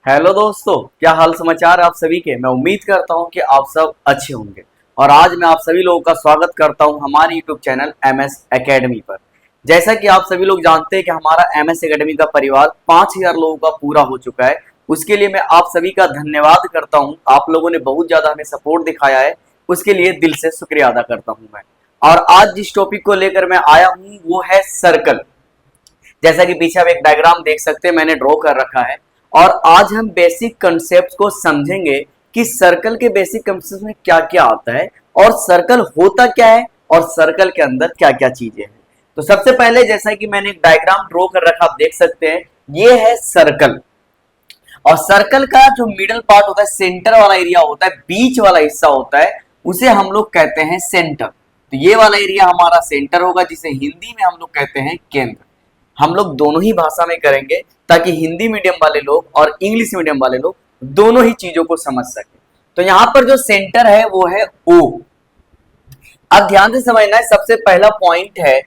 Hello दोस्तों, क्या हाल समाचार आप सभी के। मैं उम्मीद करता हूं कि आप सब अच्छे होंगे और आज मैं आप सभी लोगों का स्वागत करता हूं हमारे यूट्यूब चैनल एमएस एकेडमी पर। जैसा कि आप सभी लोग जानते हैं कि हमारा एमएस एकेडमी का परिवार 5000 लोगों का पूरा हो चुका है। उसके लिए मैं आप सभी का धन्यवाद करता हूं। आप लोगों ने बहुत ज्यादा हमें सपोर्ट दिखाया है, उसके लिए दिल से शुक्रिया अदा करता हूं मैं। और आज जिस टॉपिक को लेकर मैं आया हूं वो है सर्कल। जैसा कि पीछे आप एक डायग्राम देख सकते हैं, मैंने ड्रॉ कर रखा है। और आज हम बेसिक कंसेप्ट को समझेंगे कि सर्कल के बेसिक कंसेप्ट में क्या क्या आता है और सर्कल होता क्या है और सर्कल के अंदर क्या क्या चीजें हैं। तो सबसे पहले जैसा कि मैंने एक डायग्राम ड्रॉ कर रखा, आप देख सकते हैं, ये है सर्कल। और सर्कल का जो मिडल पार्ट होता है, सेंटर वाला एरिया होता है, बीच वाला हिस्सा होता है, उसे हम लोग कहते हैं सेंटर। तो ये वाला एरिया हमारा सेंटर होगा, जिसे हिंदी में हम लोग कहते हैं केंद्र। हम लोग दोनों ही भाषा में करेंगे ताकि हिंदी मीडियम वाले लोग और इंग्लिश मीडियम वाले लोग दोनों ही चीजों को समझ सके। तो यहां पर जो सेंटर है वो है ओ। अब ध्यान से समझना है, सबसे पहला पॉइंट है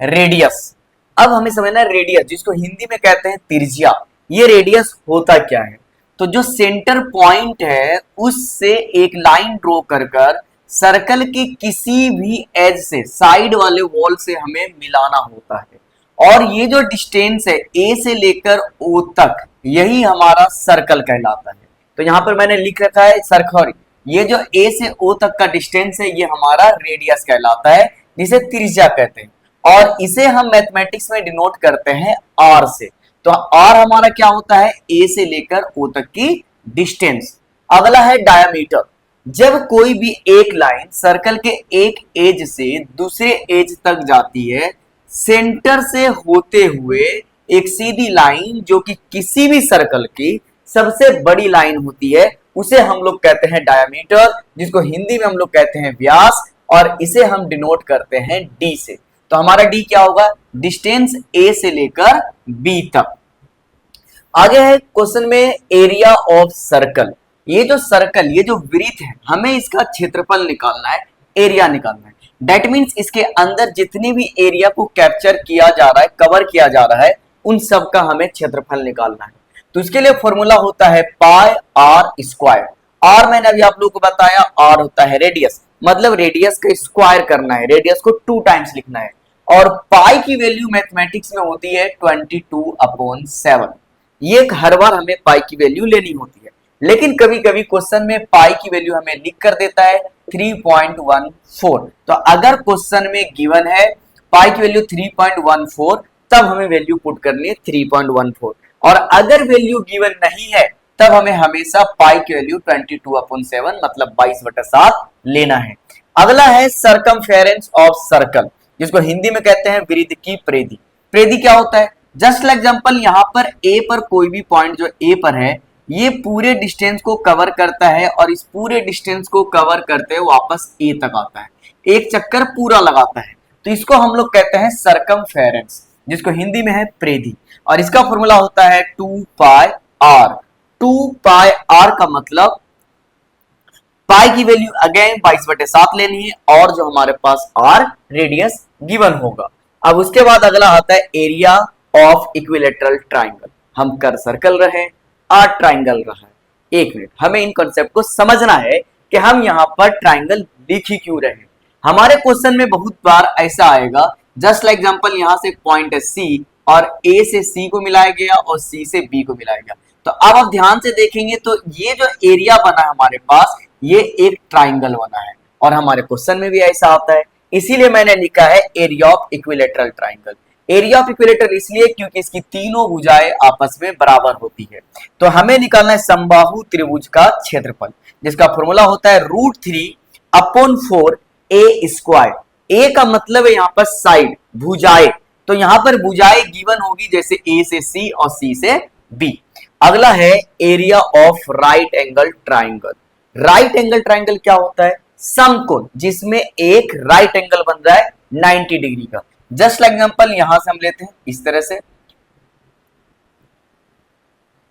रेडियस। अब हमें समझना है रेडियस, जिसको हिंदी में कहते हैं त्रिज्या। ये रेडियस होता क्या है? तो जो सेंटर पॉइंट है उससे एक लाइन ड्रॉ कर कर सर्कल के किसी भी एज से, साइड वाले वॉल से हमें मिलाना होता है। और ये जो डिस्टेंस है ए से लेकर ओ तक, यही हमारा सर्कल कहलाता है। तो यहां पर मैंने लिख रखा है सर्कल। ये जो ए से ओ तक का डिस्टेंस है ये हमारा रेडियस कहलाता है, जिसे त्रिज्या कहते हैं। और इसे हम मैथमेटिक्स में डिनोट करते हैं आर से। तो आर हमारा क्या होता है? ए से लेकर ओ तक की डिस्टेंस। अगला है डायमीटर। जब कोई भी एक लाइन सर्कल के एक एज से दूसरे एज तक जाती है, सेंटर से होते हुए एक सीधी लाइन जो कि किसी भी सर्कल की सबसे बड़ी लाइन होती है, उसे हम लोग कहते हैं डायमीटर, जिसको हिंदी में हम लोग कहते हैं व्यास। और इसे हम डिनोट करते हैं डी से। तो हमारा डी क्या होगा? डिस्टेंस ए से लेकर बी तक। आगे है क्वेश्चन में एरिया ऑफ सर्कल। ये जो सर्कल, ये जो वृत्त है, हमें इसका क्षेत्रफल निकालना है, एरिया निकालना है। दैट मीन्स इसके अंदर जितनी भी एरिया को कैप्चर किया जा रहा है, कवर किया जा रहा है, उन सब का हमें क्षेत्रफल निकालना है। तो इसके लिए फॉर्मूला होता है पाई आर स्क्वायर। आर मैंने अभी आप लोगों को बताया, आर होता है रेडियस, मतलब रेडियस का स्क्वायर करना है, रेडियस को 2 टाइम्स लिखना है। और पाई की वैल्यू मैथमेटिक्स में होती है 22/7। ये हर बार हमें पाई की वैल्यू लेनी होती है, लेकिन कभी कभी क्वेश्चन में पाई की वैल्यू हमें लिख कर देता है 3.14। तो अगर क्वेश्चन में गिवन है पाई की वैल्यू 3.14, तब हमें वैल्यू पुट करनी है 3.14। और अगर वैल्यू गिवन नहीं है तब हमें हमेशा पाई की वैल्यू 22/7 मतलब 22/7 लेना है। अगला है सरकमफेरेंस ऑफ सर्कल, जिसको हिंदी में कहते हैं वृत्त की परिधि। परिधि क्या होता है? जस्ट लाइक एग्जांपल, यहां पर ए पर कोई भी पॉइंट जो ए पर है, ये पूरे डिस्टेंस को कवर करता है और इस पूरे डिस्टेंस को कवर करते हुए वापस ए तक आता है, एक चक्कर पूरा लगाता है। तो इसको हम लोग कहते हैं सरकमफेरेंस, जिसको हिंदी में है परिधि। और इसका फॉर्मूला होता है 2 पाई आर। 2 पाई आर का मतलब पाई की वैल्यू अगेन 22/7 लेनी है, और जो हमारे पास आर रेडियस गिवन होगा। अब उसके बाद अगला आता है एरिया ऑफ इक्विलेटरल ट्राइंगल। हम कर सर्कल रहे, आर ट्राइंगल रहा है। एक मिनट, हमें इन कॉन्सेप्ट को समझना है कि हम यहाँ पर ट्राइंगल लिख ही क्यों रहे हैं। हमारे क्वेश्चन में बहुत बार ऐसा आएगा, जस्ट लाइक एग्जांपल, यहां से एक पॉइंट है सी और ए से सी को मिलाया गया और सी से बी को मिलाया गया। तो अब आप ध्यान से देखेंगे तो ये जो एरिया बना है हमारे पास, ये एक ट्राइंगल बना है और हमारे क्वेश्चन में भी ऐसा आता है। इसीलिए मैंने लिखा है area of equilateral triangle. Area of equilateral इसलिए क्योंकि इसकी तीनों भुजाएं आपस में बराबर होती है। तो हमें निकालना है समबाहु त्रिभुज का क्षेत्रफल, जिसका फॉर्मूला होता है √3/4 ए स्क्वायर। ए का मतलब है यहाँ पर साइड, भुजाएं। तो यहाँ पर भुजाएं गिवन होगी, जैसे ए से सी और सी से बी। अगला है area of right angle triangle. Right angle triangle क्या होता है? समकोण जिसमें एक राइट एंगल बन रहा है 90 डिग्री का। जस्ट लाइक एग्जांपल, यहां से हम लेते हैं इस तरह से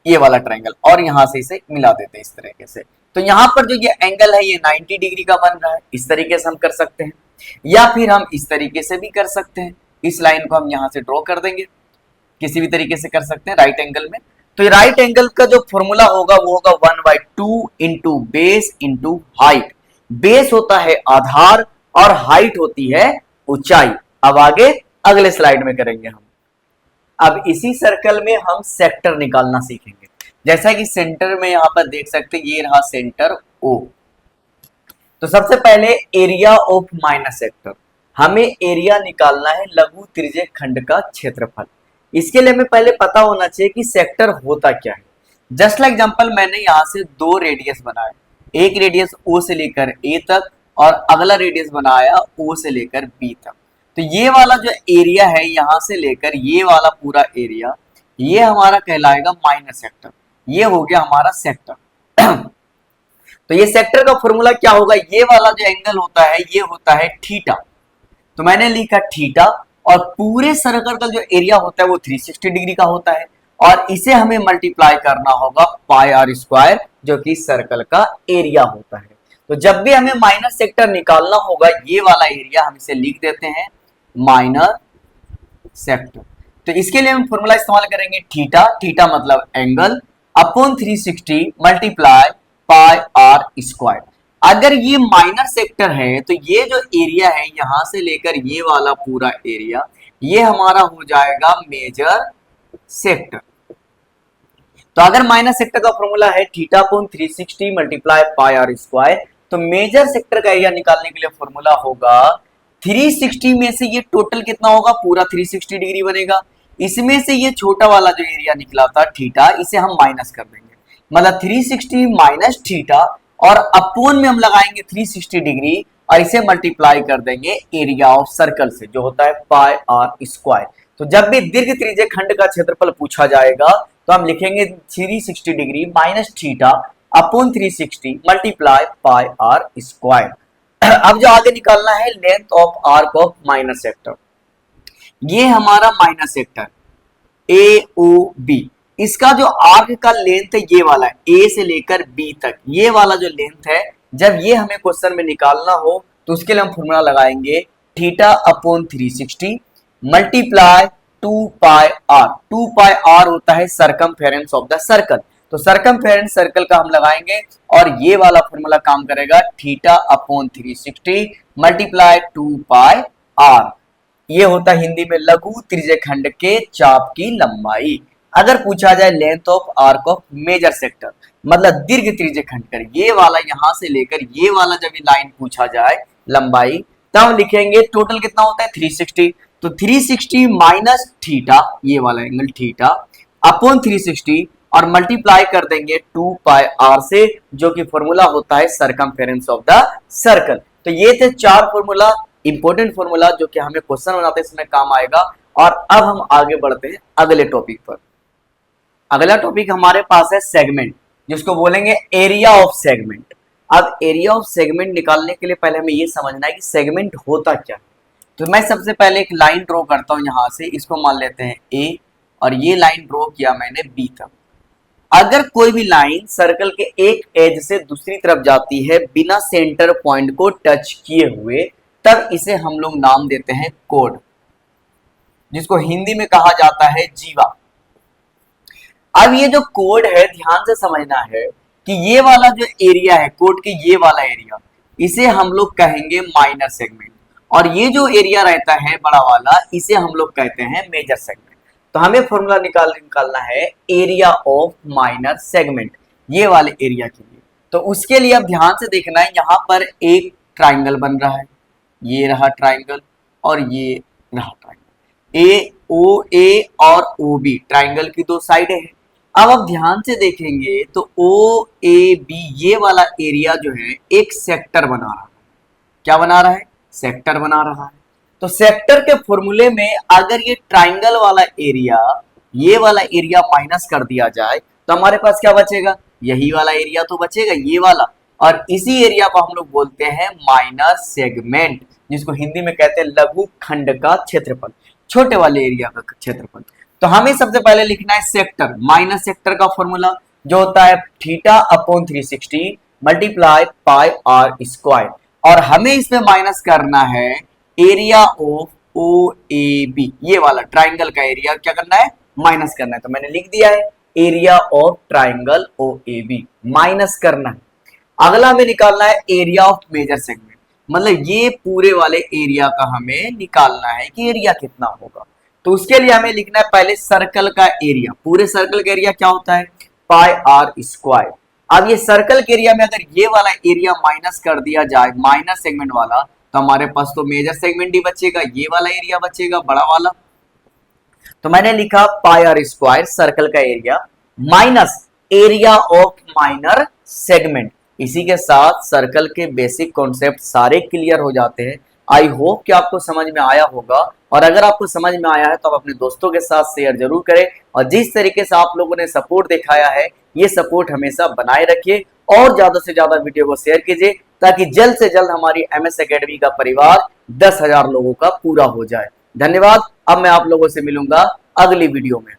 ये वाला ट्राइंगल और यहां से इसे मिला देते हैं इस तरीके से। तो यहां पर जो ये एंगल है ये 90 डिग्री का बन रहा है, इस तरीके से हम कर सकते हैं, या फिर हम इस तरीके से भी कर सकते हैं। इस लाइन को हम यहां से ड्रॉ कर देंगे, किसी भी तरीके से कर सकते हैं राइट एंगल में। तो राइट एंगल का जो फॉर्मूला होगा वो होगा 1/2 into base into height. Base होता है आधार और हाइट होती है ऊंचाई। अब आगे अगले स्लाइड में करेंगे हम। अब इसी सर्कल में हम सेक्टर निकालना सीखेंगे। जैसा कि सेंटर में यहां पर देख सकते हैं, ये रहा सेंटर ओ। तो सबसे पहले एरिया ऑफ माइनस सेक्टर, हमें एरिया निकालना है लघु त्रिज्यक खंड का क्षेत्रफल। इसके लिए हमें पहले पता होना चाहिए कि सेक्टर होता क्या है। जस्ट लाइक एग्जांपल, मैंने यहां से दो रेडियस बनाए, एक रेडियस ओ से लेकर ए तक और अगला रेडियस बनाया ओ से लेकर बी तक। तो ये वाला जो एरिया है यहां से लेकर ये वाला पूरा एरिया, ये हमारा कहलाएगा माइनस सेक्टर। ये हो गया हमारा सेक्टर। तो ये सेक्टर का फॉर्मूला क्या होगा, ये वाला जो एंगल होता है ये होता है थीटा। तो मैंने लिखा थीटा, और पूरे सर्कल का जो एरिया होता है वो 360 डिग्री का होता है, और इसे हमें मल्टीप्लाई करना होगा पाई आर स्क्वायर, जो कि सर्कल का एरिया होता है। तो जब भी हमें माइनस सेक्टर निकालना होगा, ये वाला एरिया हम इसे लिख देते हैं माइनस सेक्टर। तो इसके लिए हम फॉर्मूला इस्तेमाल करेंगे थीटा, थीटा मतलब angle, upon 360 multiply pi r square. अगर ये माइनर सेक्टर है तो ये जो एरिया है यहां से लेकर ये वाला पूरा एरिया, ये हमारा हो जाएगा मेजर सेक्टर। तो अगर माइनस सेक्टर का फॉर्मूला है theta upon 360 multiply pi r square, तो मेजर सेक्टर का एरिया निकालने के लिए फॉर्मूला होगा 360 में से ये टोटल कितना होगा, पूरा 360 डिग्री बनेगा। इसमें से ये छोटा वाला जो एरिया निकला था थीटा, इसे हम माइनस कर देंगे, मतलब 360 माइनस थीटा, और अपोन में हम लगाएंगे 360 डिग्री और इसे मल्टीप्लाई कर देंगे एरिया ऑफ सर्कल से, जो होता है पाई आर स्क्वायर। तो जब भी दीर्घ त्रिज्यक खंड का क्षेत्रफल पूछा जाएगा तो हम लिखेंगे 360 degree minus theta upon 360 multiply pi r square. अब जो आगे निकालना है length of arc of minus sector, ये हमारा minus sector A O B, इसका जो आर्क का लेंथ है ये वाला है, ए से लेकर बी तक, ये वाला जो लेंथ है, जब ये हमें क्वेश्चन में निकालना हो तो उसके लिए हम फॉर्मूला लगाएंगे theta upon 360 multiply 2 pi r. 2 pi r होता है सरकमफेरेंस ऑफ द सर्कल, तो सरकमफेरेंस सर्कल का हम लगाएंगे और ये वाला फॉर्मूला काम करेगा theta upon 360 multiply 2 pi r. ये होता है हिंदी में लघु त्रिज्यक खंड के चाप की लंबाई। अगर पूछा जाए length of arc of major sector, मतलब दीर्घ त्रिज्यक खंड कर, ये वाला यहां से लेकर ये वाला जब ये लाइन पूछा जाए लंबाई, तब हम लिखेंगे टोटल कितना होता है 360। तो 360 माइनस थीटा, ये वाला एंगल थीटा, अपॉन 360 और मल्टीप्लाई कर देंगे 2 पाई आर से, जो कि फॉर्मूला होता है सरकमफेरेंस ऑफ द सर्कल। तो ये थे 4 फॉर्मूला, इंपॉर्टेंट फॉर्मूला, जो कि हमें क्वेश्चन बनाते समय काम आएगा। और अब हम आगे बढ़ते हैं अगले टॉपिक पर। अगला टॉपिक हमारे पास है सेगमेंट, जिसको बोलेंगे एरिया ऑफ सेगमेंट। अब एरिया ऑफ सेगमेंट निकालने के लिए पहले हमें ये समझना है कि सेगमेंट होता क्या है। तो मैं सबसे पहले एक लाइन ड्रॉ करता हूं, यहां से इसको मान लेते हैं ए, और ये लाइन ड्रॉ किया मैंने बी तक। अगर कोई भी लाइन सर्कल के एक एज से दूसरी तरफ जाती है बिना सेंटर पॉइंट को टच किए हुए, तब इसे हम लोग नाम देते हैं कोड, जिसको हिंदी में कहा जाता है जीवा। अब ये जो कोड है, ध्यान से समझना है कि ये वाला जो एरिया है कोड के, ये वाला एरिया, इसे हम लोग कहेंगे माइनर सेगमेंट, और ये जो एरिया रहता है बड़ा वाला, इसे हम लोग कहते हैं मेजर सेगमेंट। तो हमें फॉर्मूला निकालना है एरिया ऑफ माइनर सेगमेंट, ये वाले एरिया के लिए। तो उसके लिए अब ध्यान से देखना है, यहाँ पर एक ट्राइंगल बन रहा है, ये रहा ट्राइंगल और ये रहा ट्राइंगल, ए ओ ए और ओ बी ट्राइंगल की दो साइडें हैं। अब आप ध्यान से देखेंगे तो ओ ए बी ये वाला एरिया जो है एक सेक्टर बना रहा है। क्या बना रहा है? सेक्टर बना रहा है। तो सेक्टर के फॉर्मूले में अगर ये ट्राइंगल वाला एरिया, ये वाला एरिया माइनस कर दिया जाए तो हमारे पास क्या बचेगा? यही वाला एरिया तो बचेगा, ये वाला, और इसी एरिया को हम लोग बोलते हैं माइनर सेगमेंट, जिसको हिंदी में कहते हैं लघु खंड का क्षेत्रफल, छोटे वाले एरिया का क्षेत्रफल। तो हमें सबसे पहले लिखना है सेक्टर, माइनस सेक्टर का फॉर्मूला जो होता है theta upon 360 multiply pi r square, और हमें इसमें माइनस करना है area of O A B, ये वाला ट्राइंगल का एरिया क्या करना है? माइनस करना है। तो मैंने लिख दिया है area of triangle O A B minus करना है। अगला हमें निकालना है एरिया ऑफ मेजर सेगमेंट, मतलब ये पूरे वाले एरिया का हमें निकालना है कि एरिया कितना होगा। तो उसके लिए हमें लिखना है पहले सर्कल का एरिया। पूरे सर्कल का एरिया क्या होता है, पाई आर स्क्वायर। अब ये सर्कल के एरिया में अगर ये वाला एरिया माइनस कर दिया जाए, माइनस सेगमेंट वाला, तो हमारे पास तो मेजर सेगमेंट ही बचेगा, ये वाला एरिया बचेगा बड़ा वाला। तो मैंने लिखा पाई आर स्क्वायर सर्कल का area minus area of minor segment. इसी के साथ सर्कल के बेसिक कॉन्सेप्ट सारे क्लियर हो जाते हैं। आई होप कि आपको समझ में आया होगा, और अगर आपको समझ में आया है तो आप अपने दोस्तों के साथ शेयर जरूर करें, और जिस तरीके से आप लोगों ने सपोर्ट दिखाया है ये सपोर्ट हमेशा बनाए रखिए, और ज्यादा से ज्यादा वीडियो को शेयर कीजिए ताकि जल्द से जल्द हमारी एमएस एकेडमी का परिवार 10,000 लोगों का पूरा हो जाए। धन्यवाद। अब मैं आप लोगों से मिलूंगा अगली वीडियो में।